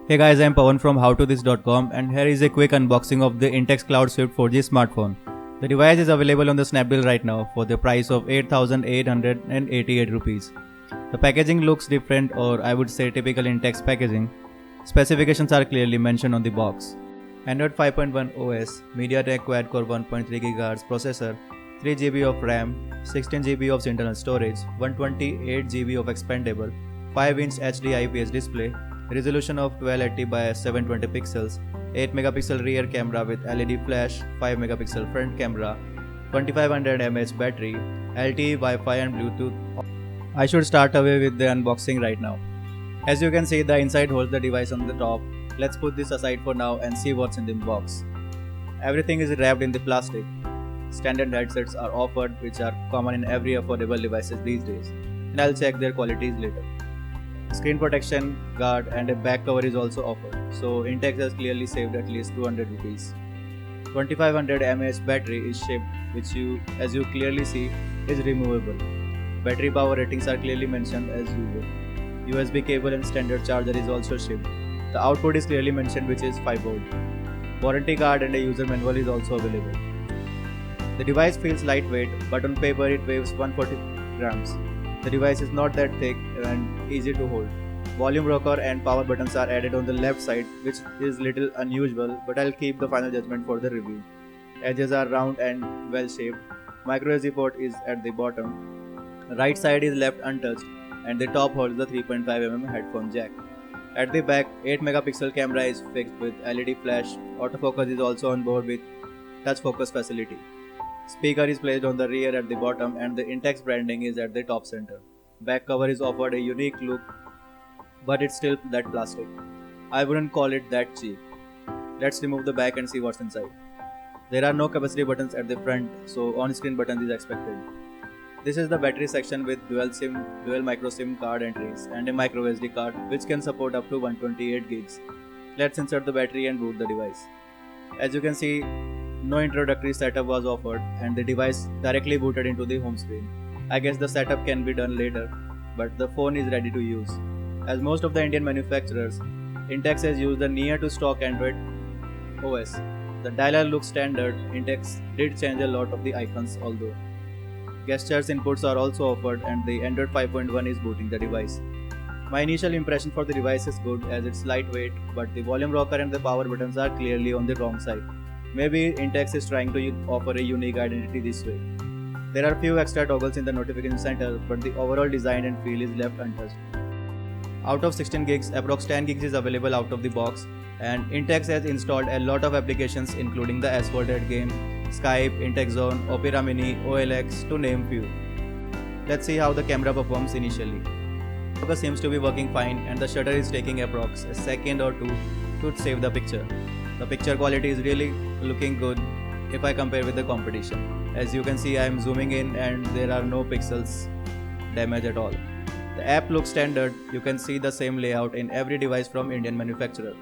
Hey guys, I'm Pawan from howtothis.com and here is a quick unboxing of the Intex Cloud Swift 4G smartphone. The device is available on the Snapdeal right now for the price of 8,888 rupees. The packaging looks different, or I would say typical Intex packaging. Specifications are clearly mentioned on the box. Android 5.1 OS, MediaTek Quad-Core 1.3 GHz processor, 3 GB of RAM, 16 GB of internal storage, 128 GB of expandable, 5-inch HD IPS display, resolution of 1280 by 720 pixels, 8 megapixel rear camera with LED flash, 5 megapixel front camera, 2500 mAh battery, LTE Wi-Fi and Bluetooth. I should start away with the unboxing right now. As you can see, the inside holds the device on the top. Let's put this aside for now and see what's in the box. Everything is wrapped in the plastic. Standard headsets are offered, which are common in every affordable devices these days, and I'll check their qualities later. Screen protection guard and a back cover is also offered, so Intex has clearly saved at least 200 rupees. 2500 mAh battery is shipped, which as you clearly see, is removable. Battery power ratings are clearly mentioned as usual. USB cable and standard charger is also shipped. The output is clearly mentioned, which is 5 volt. Warranty card and a user manual is also available. The device feels lightweight, but on paper it weighs 140 grams. The device is not that thick and easy to hold. Volume rocker and power buttons are added on the left side, which is little unusual, but I'll keep the final judgment for the review. Edges are round and well shaped. Micro SD port is at the bottom. Right side is left untouched, and the top holds the 3.5mm headphone jack. At the back, 8 megapixel camera is fixed with LED flash. Autofocus is also on board with touch focus facility. Speaker is placed on the rear at the bottom, and the Intex branding is at the top center. Back cover is offered a unique look, but it's still that plastic. I wouldn't call it that cheap. Let's remove the back and see what's inside. There are no capacity buttons at the front, so on-screen buttons is expected. This is the battery section with dual micro SIM card entries and a micro SD card, which can support up to 128 gigs. Let's insert the battery and boot the device. As you can see, no introductory setup was offered and the device directly booted into the home screen. I guess the setup can be done later, but the phone is ready to use. As most of the Indian manufacturers, Intex has used the near to stock Android OS. The dialer looks standard. Intex did change a lot of the icons although. Gestures inputs are also offered and the Android 5.1 is booting the device. My initial impression for the device is good as it's lightweight, but the volume rocker and the power buttons are clearly on the wrong side. Maybe Intex is trying to offer a unique identity this way. There are few extra toggles in the notification center, but the overall design and feel is left untouched. Out of 16 gigs, approx 10 gigs is available out of the box, and Intex has installed a lot of applications including the S4 game, Skype, Intex Zone, Opera Mini, OLX to name few. Let's see how the camera performs initially. Focus seems to be working fine and the shutter is taking approx a second or two to save the picture. The picture quality is really looking good if I compare with the competition. As you can see, I am zooming in and there are no pixels damage at all. The app looks standard. You can see the same layout in every device from Indian manufacturer.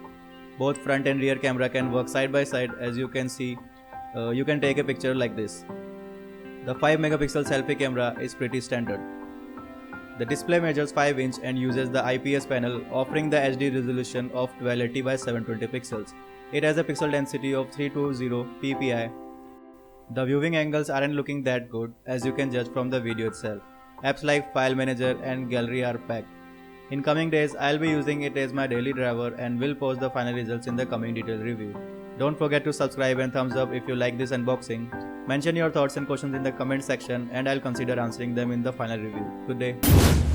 Both front and rear camera can work side by side. As you can see, you can take a picture like this. The 5 megapixel selfie camera is pretty standard. The display measures 5 inch and uses the IPS panel, offering the HD resolution of 1280 by 720 pixels. It has a pixel density of 320 ppi. The viewing angles aren't looking that good, as you can judge from the video itself. Apps like File Manager and Gallery are packed. In coming days, I'll be using it as my daily driver and will post the final results in the coming detailed review. Don't forget to subscribe and thumbs up if you like this unboxing. Mention your thoughts and questions in the comment section and I'll consider answering them in the final review. Good day.